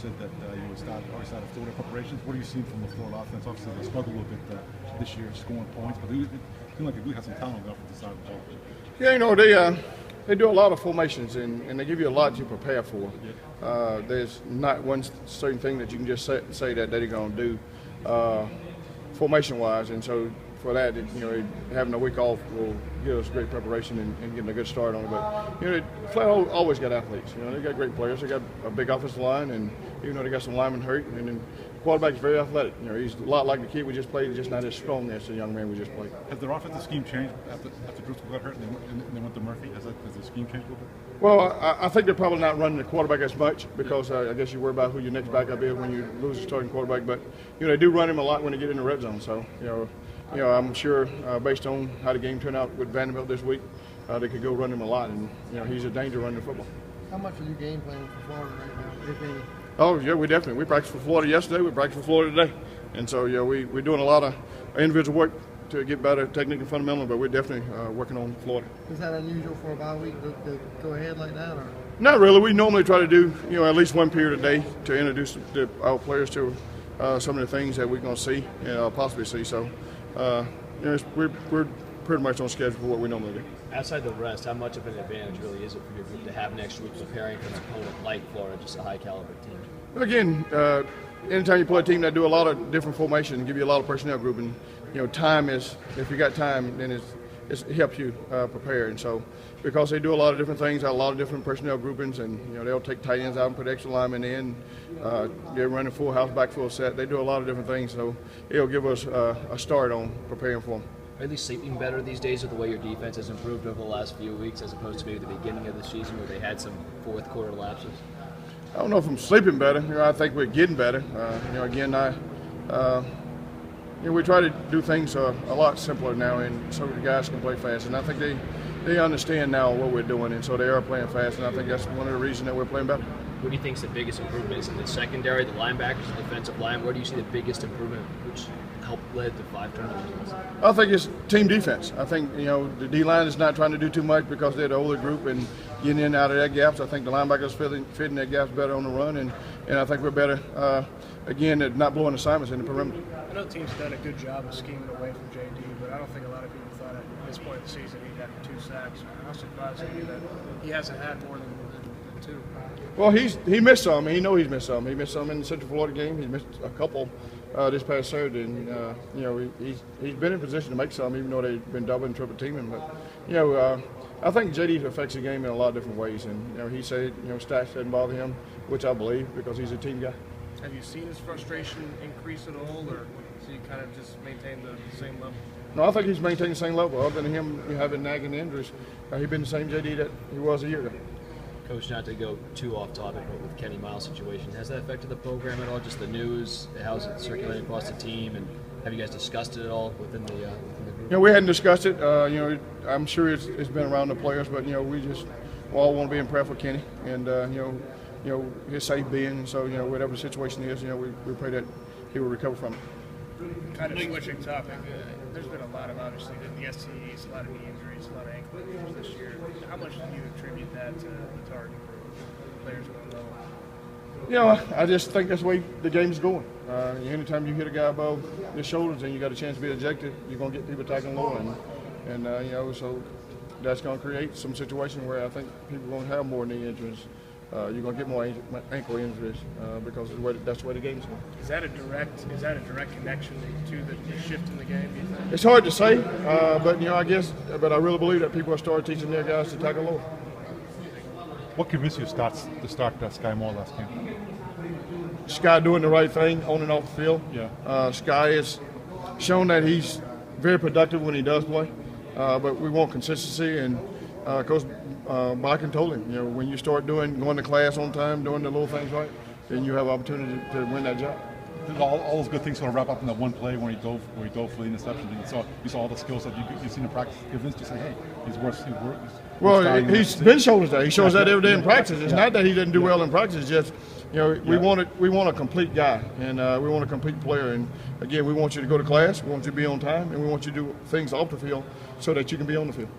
said that you would start Florida preparations. What are you seeing from the Florida offense? Obviously, they struggled a little bit this year scoring points, but they seem like they really have some talent on the offensive side of the ball. Yeah, you know, they do a lot of formations, and they give you a lot to prepare for. Yeah. There's not one certain thing that you can just say that they're going to do formation-wise, and so for that, you know, having a week off will give us great preparation and getting a good start on it. But you know, Florida always got athletes. You know, they got great players. They got a big offensive line, and even though they got some linemen hurt, and then the quarterback is very athletic. You know, he's a lot like the kid we just played, just not as strong as the young man we just played. Has their offensive scheme changed after Driscoll got hurt and they went to Murphy? Has the scheme changed a little bit? Well, I think they're probably not running the quarterback as much because I guess you worry about who your next backup is when you lose a starting quarterback. But you know, they do run him a lot when they get in the red zone. So you know, I'm sure based on how the game turned out with Vanderbilt this week, they could go run him a lot, and you know, he's a danger running the football. How much are you game planning for Florida right now, if any? Oh yeah, we practiced for Florida yesterday. We practiced for Florida today, and so yeah, we're doing a lot of individual work to get better technique and fundamental, but we're definitely working on Florida. Is that unusual for a bye week to go ahead like that, or? Not really. We normally try to do at least one period a day to introduce our players to some of the things that we're going to see and possibly see. So we're pretty much on schedule for what we normally do. Outside the rest, how much of an advantage really is it for your group to have an extra week preparing for an opponent like Florida, just a high caliber team? Again, anytime you play a team that do a lot of different formations and give you a lot of personnel grouping, time is, if you got time, then it helps you prepare. And so because they do a lot of different things, a lot of different personnel groupings, and they'll take tight ends out and put extra linemen in. They're running full house, back full set. They do a lot of different things, so it'll give us a start on preparing for them. Are you sleeping better these days with the way your defense has improved over the last few weeks as opposed to maybe the beginning of the season where they had some fourth quarter lapses? I don't know if I'm sleeping better. I think we're getting better. We try to do things a lot simpler now, and so the guys can play fast. And I think they understand now what we're doing, and so they are playing fast. And I think that's one of the reasons that we're playing better. What do you think is the biggest improvement? Is in the secondary, the linebackers, the defensive line? Where do you see the biggest improvement, which helped lead to 5 turnovers? I think it's team defense. I think the D-line is not trying to do too much because they're the older group and getting in and out of their gaps. I think the linebackers fitting their gaps better on the run, and I think we're better again at not blowing assignments in the perimeter. I know the team's done a good job of scheming away from JD, but I don't think a lot of people thought at this point of the season he'd have 2 sacks. How surprised are you that he hasn't had more than 2? Well, he missed some. He knows he's missed some. He missed some in the Central Florida game. He missed a couple this past Saturday, and he's been in position to make some, even though they've been double and triple teaming. But I think JD affects the game in a lot of different ways, and he said stats didn't bother him, which I believe because he's a team guy. Have you seen his frustration increase at all, or does he kind of just maintain the same level? No, I think he's maintained the same level. Other than him having nagging injuries, he's been the same JD that he was a year ago. Coach, not to go too off topic, but with Kenny Miles' situation, has that affected the program at all? Just the news, how's it circulating across the team, and have you guys discussed it at all within the group? We hadn't discussed it. I'm sure it's been around the players, but we all want to be in prayer for Kenny, and his safe being. So whatever the situation is, we pray that he will recover from it. Kind of switching topic. There's been a lot of, obviously, the STEs, a lot of knee injuries, a lot of ankle injuries this year. How much do you attribute that to the target group, players going low? I just think that's the way the game's going. Anytime you hit a guy above the shoulders and you got a chance to be ejected, you're going to get people tackling low, and so that's going to create some situation where I think people are going to have more knee injuries. You're going to get more ankle injuries because that's the way the game's going. Is that a direct connection to the shift in the game, do you think? It's hard to say, but I really believe that people have started teaching their guys to tackle low. What convinced you to start Sky Moore last game? Sky doing the right thing on and off the field. Yeah. Sky has shown that he's very productive when he does play, but we want consistency, and Coach Biden told him, when you start going to class on time, doing the little things right, then you have opportunity to win that job. All those good things sort of wrap up in that one play when he dove for the interception. You saw all the skills that you've seen in practice. Convinced you say, hey, he's worth. Well, he's been showing that. He shows that every day in practice. It's not that he didn't do well in practice. It's just we want a complete guy, and we want a complete player. And again, we want you to go to class. We want you to be on time, and we want you to do things off the field so that you can be on the field.